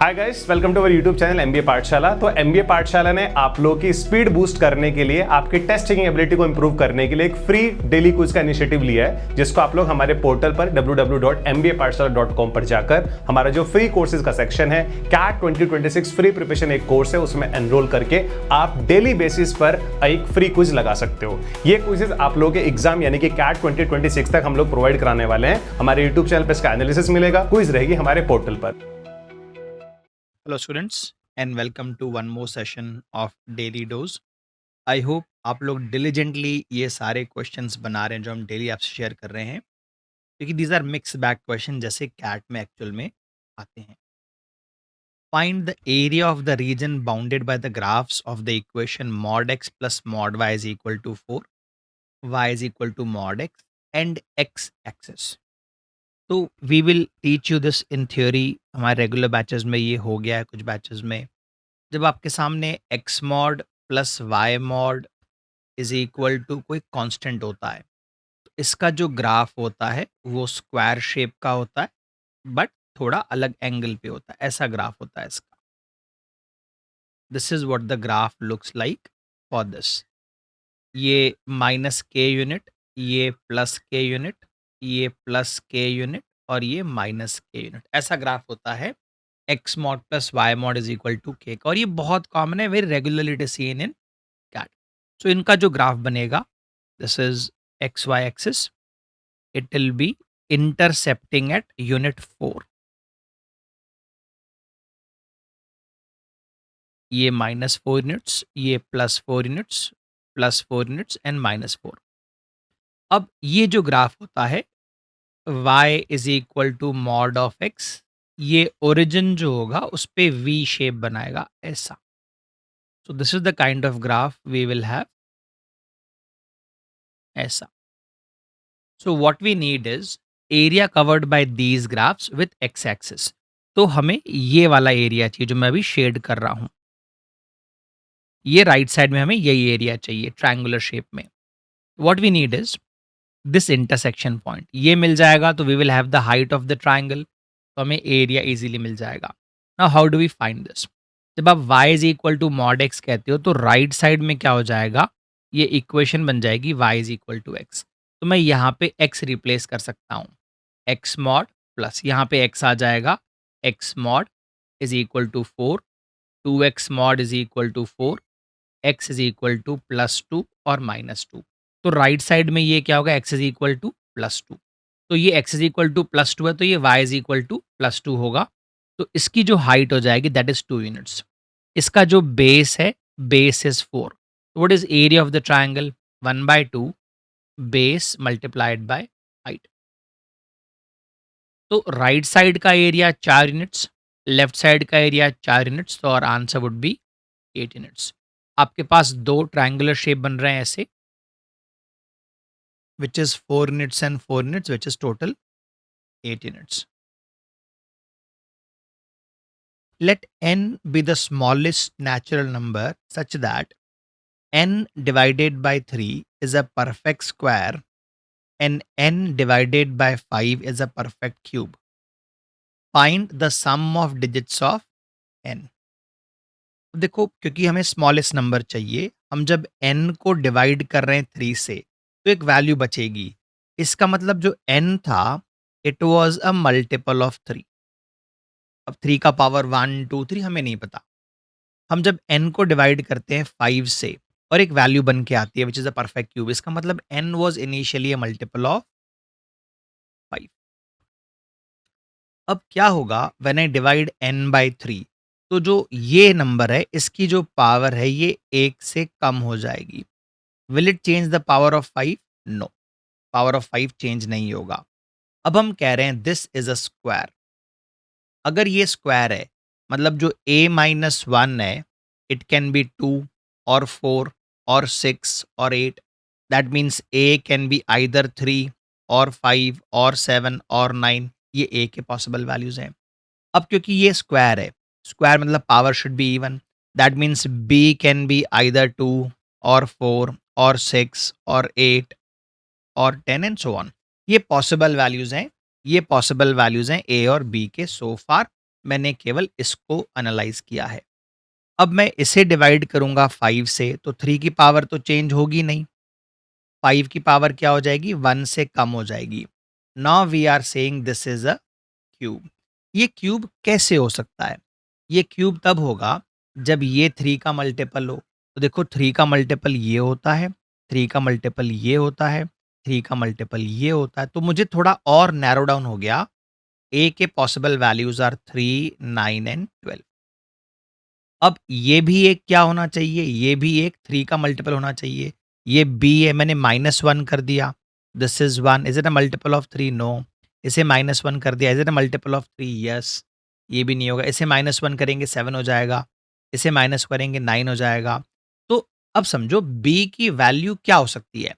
Hi guys, welcome to our YouTube channel MBA Pathshala. तो MBA पाठशाला ने आप लोगों की स्पीड बूस्ट करने के लिए, आपकी टेस्ट टेकिंग एबिलिटी को इंप्रूव करने के लिए एक फ्री डेली क्विज का इनिशिएटिव लिया है, जिसको आप लोग हमारे पोर्टल पर www.mbapathshala.com पर जाकर हमारा जो फ्री कोर्सेज का सेक्शन है, कैट 2026 फ्री प्रिपरेशन एक कोर्स है, उसमें एनरोल करके आप डेली बेसिस पर एक फ्री क्विज लगा सकते हो। ये क्विजेज आप लोगों के एग्जाम यानी कि कैट 2026 तक हम लोग प्रोवाइड कराने वाले हैं। हमारे यूट्यूब चैनल पर इसका एनालिसिस मिलेगा, क्विज रहेगी हमारे पोर्टल पर। Hello students and welcome to one more session of Daily Dose. I hope आप लोग diligently ये सारे questions बना रहे हैं जो हम डेली आपसे शेयर कर रहे हैं, क्योंकि these are mixed bag question जैसे कैट में एक्चुअल में आते हैं। Find the area of the region bounded by the graphs of the equation mod x plus mod y is equal to 4, y is equal to mod x and x axis. तो we will teach you this in theory. हमारे regular batches में ये हो गया है, कुछ batches में जब आपके सामने x mod plus Y mod is equal to कोई कांस्टेंट होता है, तो इसका जो ग्राफ होता है वो स्क्वायर शेप का होता है, बट थोड़ा अलग एंगल पे होता है। ऐसा ग्राफ होता है इसका। This is what the graph looks like for this. ये माइनस के यूनिट, ये प्लस के यूनिट, ये प्लस के यूनिट और ये माइनस के यूनिट। ऐसा ग्राफ होता है X mod plus Y mod is equal to K का, और ये बहुत कॉमन है, very regularly it is seen in CAT. So इनका जो ग्राफ बनेगा, this is X Y axis, it will be intercepting eight unit 4। ये -4 यूनिट्स, ये +4 यूनिट्स, +4 यूनिट्स एंड -4। अब ये जो ग्राफ होता है y is equal to mod of x, ये ओरिजिन जो होगा उस पे वी शेप बनाएगा ऐसा। So this is the kind of graph we will have ऐसा। So what we need is area covered by these graphs with x axis. तो हमें ये वाला एरिया चाहिए जो मैं अभी शेड कर रहा हूं। ये राइट साइड में हमें यही एरिया चाहिए ट्रायंगुलर शेप में। What we need is this intersection point. ये मिल जाएगा तो we will have the height of the triangle, तो हमें एरिया इजीली मिल जाएगा। Now how do we find this? जब आप y is equal to mod x कहते हो तो राइट साइड में क्या हो जाएगा, ये इक्वेशन बन जाएगी y is equal to x। तो मैं यहाँ पे x रिप्लेस कर सकता हूँ, x मॉड प्लस यहाँ पे x आ जाएगा, x mod is equal to 4, 2x mod is equal to 4, x is equal to +2 और -2। तो राइट साइड में ये क्या होगा, x इज इक्वल टू +2। तो ये x इज इक्वल टू +2 है, तो ये y इज इक्वल टू +2 होगा। तो इसकी जो हाइट हो जाएगी दैट इज 2 यूनिट्स। इसका जो बेस है, बेस इज 4। तो what is area of the triangle? 1/2 base multiplied by height. तो राइट साइड का एरिया 4 यूनिट्स, लेफ्ट साइड का एरिया 4 यूनिट्स, तो और आंसर वुड बी 8 यूनिट्स। आपके पास दो ट्रायंगुलर शेप बन रहे हैं ऐसे, which is 4 units and 4 units, which is total 8 units. Let n be the smallest natural number such that n divided by 3 is a perfect square and n divided by 5 is a perfect cube. Find the sum of digits of n. देखो, क्योंकि हमें smallest number चाहिए, हम जब n को divide कर रहे हैं 3 से तो एक वैल्यू बचेगी। इसका मतलब जो n था it was a multiple of 3। अब 3 का पावर 1 2 3 हमें नहीं पता। हम जब n को डिवाइड करते हैं 5 से और एक वैल्यू बन के आती है which is a perfect cube, इसका मतलब n was initially a multiple of 5। अब क्या होगा when I divide n by 3? तो जो ये नंबर है इसकी जो पावर है ये 1 से कम हो जाएगी। Will it change the power of 5? No, power of 5 change नहीं होगा। अब हम कह रहे हैं दिस इज अ स्क्वायर। अगर ये स्क्वायर है मतलब जो a-1 है, इट कैन बी 2 और 4 और 6 और 8। That means a can be either 3 और 5 और 7 और 9। ये a के पॉसिबल वैल्यूज हैं। अब क्योंकि ये स्क्वायर है, स्क्वायर मतलब power should be even, that means b can be either 2 और 4 और 6 और 8 और 10 एंड सो ऑन। ये पॉसिबल वैल्यूज हैं, ये पॉसिबल वैल्यूज हैं ए और बी के। सो फार मैंने केवल इसको एनालाइज किया है। अब मैं इसे डिवाइड करूंगा 5 से, तो 3 की पावर तो चेंज होगी नहीं, 5 की पावर क्या हो जाएगी, 1 से कम हो जाएगी। Now we are saying this is a cube. ये क्यूब कैसे हो सकता है? ये क्यूब तब होगा जब ये 3 का मल्टीपल हो। तो देखो 3 का मल्टीपल ये होता है, 3 का मल्टीपल ये होता है, 3 का मल्टीपल ये होता है। तो मुझे थोड़ा और नैरो डाउन हो गया। ए के पॉसिबल वैल्यूज आर 3, 9 एंड 12। अब ये भी एक क्या होना चाहिए, ये भी एक 3 का मल्टीपल होना चाहिए। ये बी है, मैंने -1 कर दिया, this is 1, is it a multiple of 3? No. इसे -1 कर दिया, is it a multiple of 3? Yes. ये भी नहीं होगा। इसे -1 करेंगे 7 हो जाएगा, इसे माइनस करेंगे 9 हो जाएगा। तो अब समझो बी की वैल्यू क्या हो सकती है।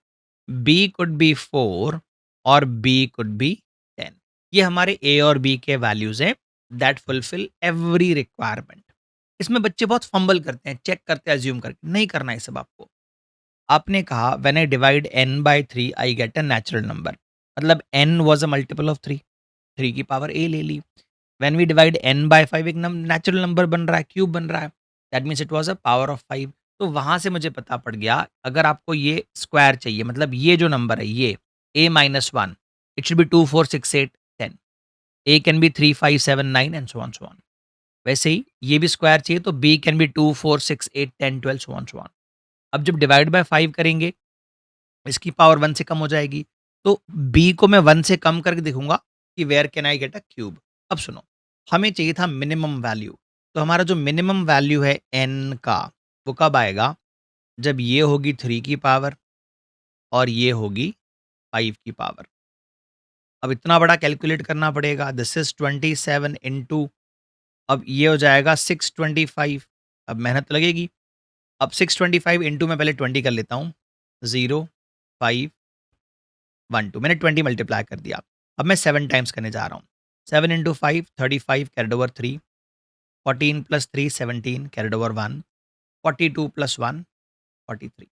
बी कुड बी 4 और बी कुड बी 10। ये हमारे ए और बी के वैल्यूज हैं दैट फुलफिल एवरी रिक्वायरमेंट। इसमें बच्चे बहुत फंबल करते हैं, चेक करते हैं अज्यूम करके, नहीं करना है सब आपको। आपने कहा when I divide n by 3 I get a natural number, मतलब n was a multiple of 3, 3 की पावर a ले ली। When we divide n by 5 एक नेचुरल नंबर बन रहा है, क्यूब बन रहा है, that means it was a power of 5। तो वहां से मुझे पता पड़ गया, अगर आपको ये स्क्वायर चाहिए, मतलब ये जो नंबर है ये a-1, it should be 2 4 6 8 10। a can be 3 5 7 9 and so on. वैसे ही ये भी स्क्वायर चाहिए, तो b can be 2 4 6 8 10 12 so on. अब जब डिवाइड बाय 5 करेंगे, इसकी पावर 1 से कम हो जाएगी, तो b को मैं 1 से कम करके देखूंगा कि where can I get a cube. अब सुनो, हमें चाहिए था मिनिमम वैल्यू। तो हमारा जो मिनिमम वैल्यू है n का, वो कब आएगा, जब ये होगी 3 की पावर और ये होगी 5 की पावर। अब इतना बड़ा कैलकुलेट करना पड़ेगा, दिस इज 27 इंटू, अब ये हो जाएगा 625। अब मेहनत लगेगी। अब 625 इंटू में पहले 20 कर लेता हूँ, 0 5 1 2, मैंने 20 मल्टीप्लाई कर दिया। अब मैं 7 टाइम्स करने जा रहा हूँ। 7 into 5 35 carried over 3, 14 plus 3 17 carried over 1, 42 plus 1 43,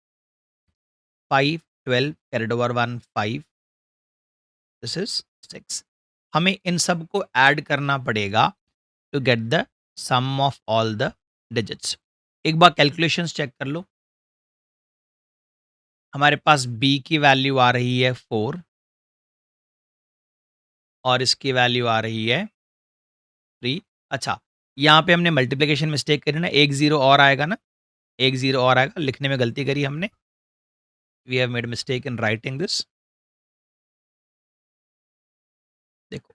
5 12 carried over 1 5, this is 6। हमें इन सब को ऐड करना पड़ेगा to get the sum of all the digits. एक बार कैलकुलेशंस चेक कर लो। हमारे पास b की वैल्यू आ रही है 4 और इसकी वैल्यू आ रही है 3। अच्छा, यहाँ पे हमने मल्टीप्लिकेशन मिस्टेक करी ना, एक जीरो और आएगा ना, एक जीरो और आएगा, लिखने में गलती करी हमने। We have made mistake in writing this. देखो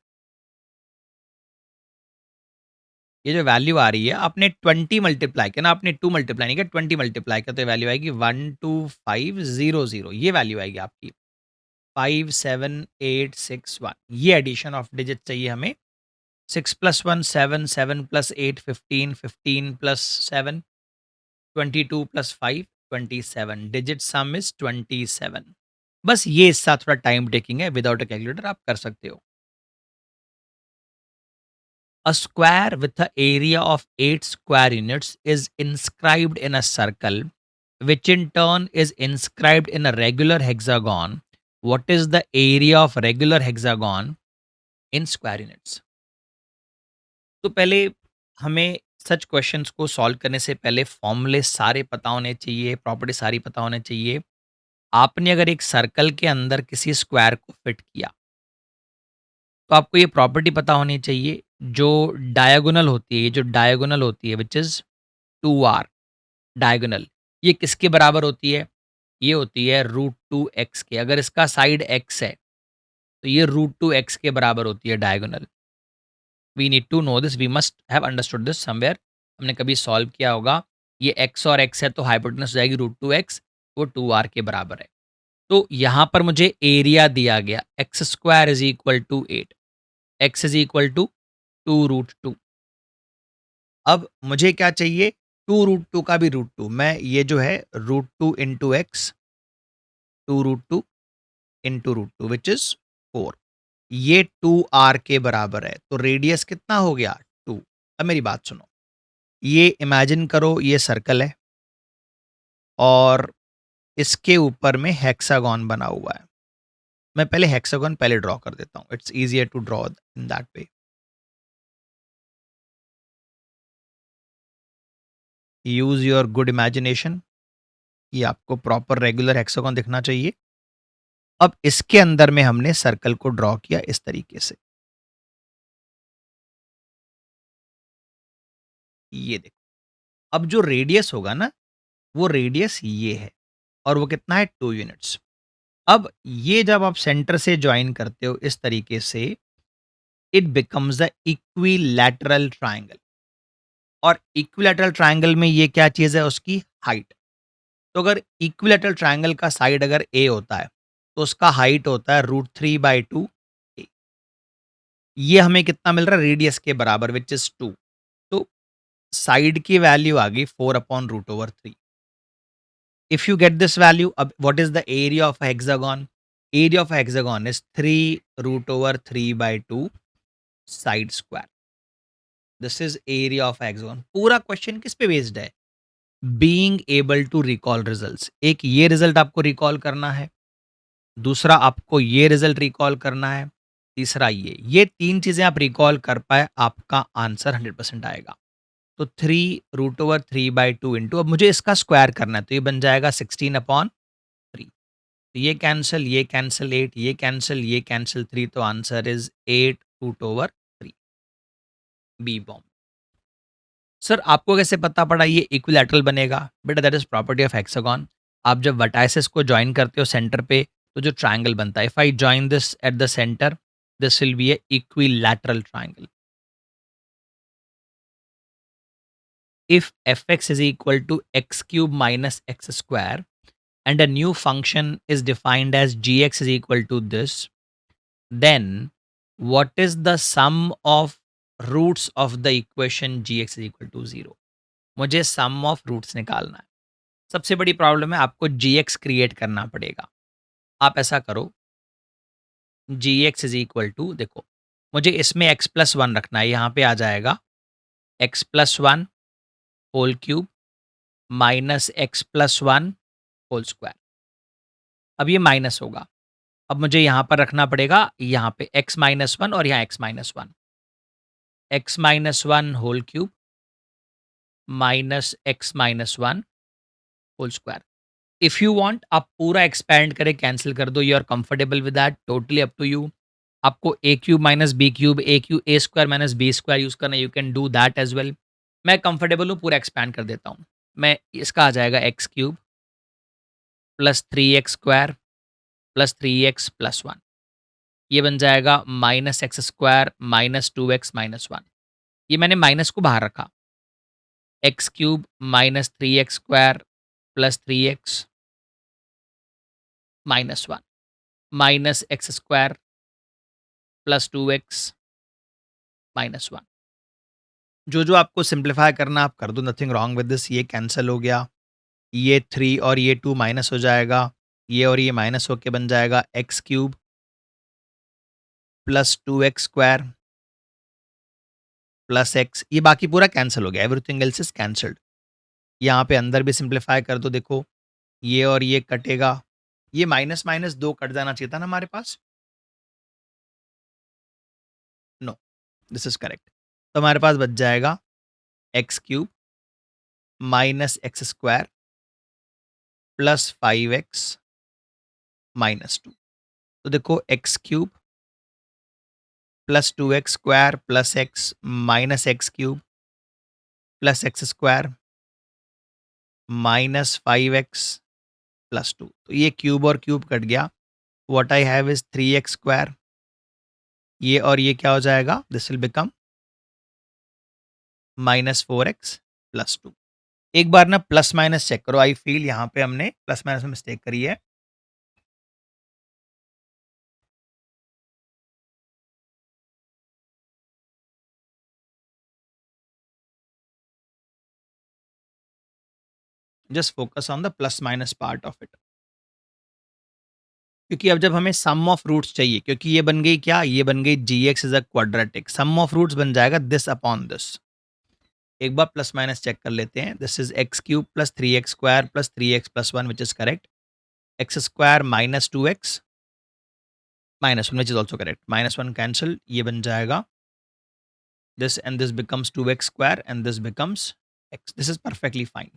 ये जो वैल्यू आ रही है, आपने 20 मल्टीप्लाई किया ना, आपने 2 मल्टीप्लाई नहीं किया, 20 मल्टीप्लाई किया, तो वैल्यू आएगी 12500। ये वैल्यू आएगी आपकी 57861। ये एडिशन ऑफ डिजिट चाहिए हमें। 6 plus 1 7, 7 plus 8 15, 15 plus 7 22 plus 5 27। Digit some is 27। बस ये हिस्सा थोड़ा टाइम टेकिंग है, विदाउट अ कैलकुलेटर आप कर सकते हो। A square with an area of 8 square units is inscribed in a circle, which in turn is inscribed in a regular hexagon. What is the area of regular hexagon in square units? तो पहले हमें सच questions को solve करने से पहले फॉर्मूले सारे पता होने चाहिए, प्रॉपर्टी सारी पता होने चाहिए। आपने अगर एक सर्कल के अंदर किसी स्क्वायर को फिट किया, तो आपको ये प्रॉपर्टी पता होनी चाहिए, जो डायगोनल होती है, ये जो डायगोनल होती है विच इज़ 2r डायगोनल, ये किसके बराबर होती है? ये होती है √2x के। अगर इसका साइड x है, तो ये √2x के बराबर होती है diagonal. We need to know this, we must have understood this somewhere. हमने कभी सॉल्व किया होगा। ये x और x है, तो हाइपोटेनस हो जाएगी √2x, वो 2r के बराबर है। तो यहाँ पर मुझे एरिया दिया गया, x square is equal to 8, x is equal to 2√2। अब मुझे क्या चाहिए, 2√2 का भी √2। मैं ये जो है √2 into x, 2√2 into √2 which is 4, ये 2r के बराबर है। तो रेडियस कितना हो गया, 2। अब मेरी बात सुनो, ये इमेजिन करो ये सर्कल है और इसके ऊपर में हेक्सागन बना हुआ है। मैं पहले हेक्सागन पहले ड्रॉ कर देता हूँ, it's easier to draw in that way. Use your good imagination. ये आपको प्रॉपर रेगुलर हेक्सागोन दिखना चाहिए। अब इसके अंदर में हमने सर्कल को ड्रॉ किया इस तरीके से। ये देखो, अब जो रेडियस होगा ना, वो रेडियस ये है और वो कितना है 2 यूनिट्स। अब ये जब आप सेंटर से ज्वाइन करते हो इस तरीके से, it becomes the equilateral triangle. और इक्विलैटरल ट्रायंगल में ये क्या चीज़ है, उसकी हाइट। तो अगर इक्विलैटरल ट्रायंगल का साइड अगर ए होता है तो उसका हाइट होता है √3/2 ए। ये हमें कितना मिल रहा है, रेडियस के बराबर, विच इज 2। तो साइड की वैल्यू आ गई 4/√3। If you get this value, अब what is the area of hexagon? Area of hexagon is 3√3/2 side square. This is area of hexagon. पूरा क्वेश्चन किस पे बेस्ड है? Being able to recall results. एक ये रिजल्ट आपको रिकॉल करना है, दूसरा आपको ये रिजल्ट रिकॉल करना है, तीसरा ये 3 चीज़ें आप रिकॉल कर पाए, आपका आंसर 100% आएगा। तो 3√3/2 इंटू, अब मुझे इसका स्क्वायर करना है तो ये बन जाएगा 16/3। तो ये कैंसिल, ये कैंसिल 8, ये कैंसिल, ये कैंसिल 3, तो answer is 8√3। Be bomb. Sir आपको कैसे पता पड़ा ये इक्विलैटरल बनेगा? बेटा that is property of hexagon. आप जब वर्टाइसेस को ज्वाइन करते हो सेंटर पे, तो जो ट्रायंगल बनता है, if I join this at the centre, this will be A equilateral triangle. If fx is equal to x cube minus x square and a new function is defined as gx is equal to this, then what is the sum of roots of the equation gx is equal to 0? मुझे सम of roots निकालना है। सबसे बड़ी problem है, आपको gx create करना पड़ेगा। आप ऐसा करो, gx इज इक्वल टू, देखो मुझे इसमें x+1 रखना है, यहाँ पे आ जाएगा x+1 whole cube minus x+1 whole square. अब ये माइनस होगा, अब मुझे यहाँ पर रखना पड़ेगा, यहाँ पे x-1 और यहाँ x-1, x-1 whole cube minus x-1 whole square. If you want आप पूरा एक्सपैंड करें, कैंसिल कर दो, you are comfortable with that, totally up to you. आपको a cube minus B cube, a square minus B square use करना, you can do that as well. मैं comfortable हूँ, पूरा एक्सपैंड कर देता हूँ। मैं इसका आ जाएगा x cube plus 3x square plus 3x plus 1, ये बन जाएगा minus X square minus 2x-1। ये मैंने माइनस को बाहर रखा, x cube minus 3x square plus 3x minus 1 minus X square plus 2x minus 1। जो जो आपको सिंप्लीफाई करना आप कर दो, नथिंग रॉन्ग विद दिस। ये कैंसिल हो गया, ये 3 और ये 2 माइनस हो जाएगा, ये और ये माइनस होके बन जाएगा X cube plus 2x square plus x। ये बाकी पूरा कैंसिल हो गया, एवरीथिंग एल्स इज कैंसल्ड। यहाँ पे अंदर भी सिंप्लीफाई कर दो, देखो ये और ये कटेगा, ये माइनस माइनस 2 कट जाना चाहिए था ना हमारे पास। No, this is correct. तो हमारे पास बच जाएगा X cube minus X square plus 5x minus 2। तो देखो X cube plus 2x square plus x minus X cube plus X square minus 5x plus 2। तो ये क्यूब और क्यूब कट गया, what I have is 3x square, ये और ये क्या हो जाएगा, this will become minus 4x plus 2। एक बार ना प्लस माइनस चेक करो, आई फील यहाँ पे हमने प्लस माइनस में मिस्टेक करी है। Just focus on the plus minus part of it, क्योंकि अब जब हमें सम ऑफ रूट्स चाहिए, क्योंकि ये बन गई क्या, ये बन गई gx is a quadratic, sum of roots बन जाएगा दिस अपॉन दिस। एक बार प्लस माइनस चेक कर लेते हैं, this is x cube plus 3x square plus 3x plus 1 which is correct, x square minus 2x minus 1 which is also correct, minus 1 cancel, ये बन जाएगा this and this becomes 2x square and this becomes x. This is perfectly fine.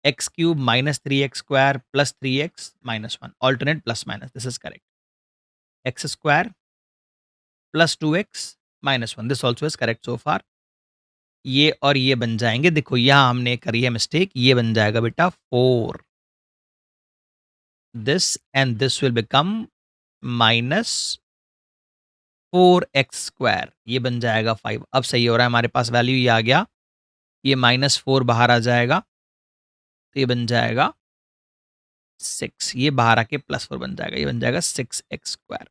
X cube minus 3x square plus 3x minus 1. Alternate plus minus. This is correct. X square plus 2x minus 1. This also is correct so far. ये और ये बन जाएंगे, देखो यहाँ हमने करी है मिस्टेक, ये बन जाएगा बेटा 4. This and this will become minus 4x square, ये बन जाएगा 5. अब सही हो रहा है, हमारे पास वैल्यू ये आ गया, ये -4 बाहर आ जाएगा, तो ये बन जाएगा 6. ये बाहर आके +4 बन जाएगा, ये बन जाएगा 6x स्क्वायर.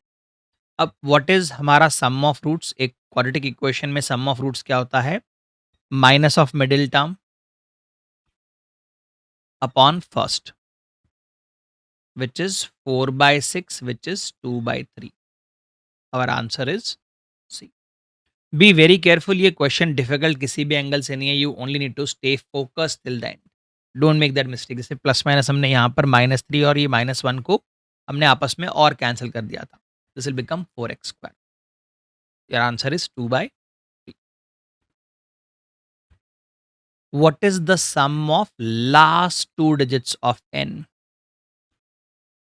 अब व्हाट इज हमारा सम ऑफ रूट्स? एक क्वाड्रेटिक इक्वेशन में सम ऑफ रूट्स क्या होता है? Minus of middle term upon first, which is 4/6, which is 2/3. Our answer is C. Be very careful, ये क्वेश्चन डिफिकल्ट किसी भी एंगल से नहीं है. You only need to stay focus till the end. Don't make that mistake. जैसे plus minus हमने यहाँ पर -3 और ये -1 को हमने आपस में और कैंसिल कर दिया था. This will become 4x square. Your answer is 2/3. What is the sum of last 2 digits of n?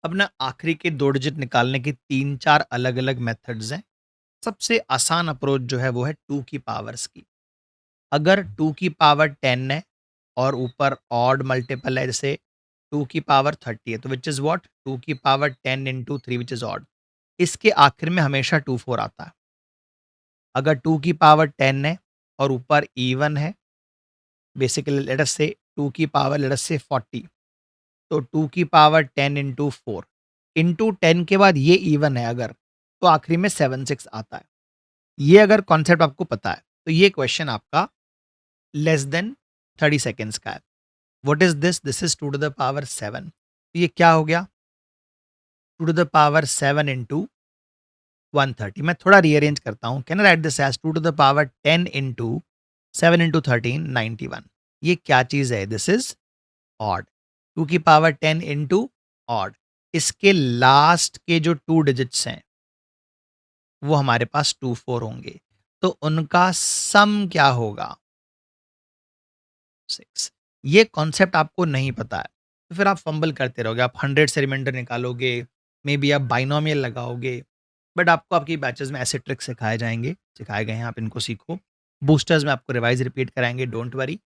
अब ना आखिरी के 2 डिजिट निकालने के 3-4 अलग अलग मेथड्स हैं. सबसे आसान अप्रोच जो है वो है 2 की पावर्स की. अगर 2 की पावर 10 है और ऊपर ऑड मल्टीपल है, जैसे 2 की पावर 30 है, तो विच इज़ व्हाट? 2 की power 10 into 3 which is odd. इसके आखिर में हमेशा 2-4 आता है. अगर 2 की पावर 10 है और ऊपर इवन है, बेसिकली लेट अस से 2 की पावर लेट अस से 40, तो 2 की पावर 10 इंटू 4 इंटू 10 के बाद ये इवन है अगर, तो आखिरी में 7-6 आता है. ये अगर कॉन्सेप्ट आपको पता है तो ये क्वेश्चन आपका लेस देन 30 सेकेंड्स का है. What is this? This is 2 to the power 7. तो ये क्या हो गया? 2 टू द पावर 7 इंटू 130. मैं थोड़ा रीअरेंज करता हूँ. Can I write this as 2 to the power 10 into 7 into 13 91. ये क्या चीज़ है? This is odd. 2 की पावर 10 इंटू ऑड. इसके लास्ट के जो 2 डिजिट्स हैं वो हमारे पास 2-4 होंगे, तो उनका सम क्या होगा? 6. ये कॉन्सेप्ट आपको नहीं पता है तो फिर आप फंबल करते रहोगे. आप 100 से रिमाइंडर निकालोगे, मे बी आप बाइनोमियल लगाओगे, बट आपको आपकी बैचेस में ऐसे ट्रिक्स सिखाए जाएंगे, सिखाए गए हैं, आप इनको सीखो. बूस्टर्स में आपको रिवाइज रिपीट कराएंगे, डोंट वरी.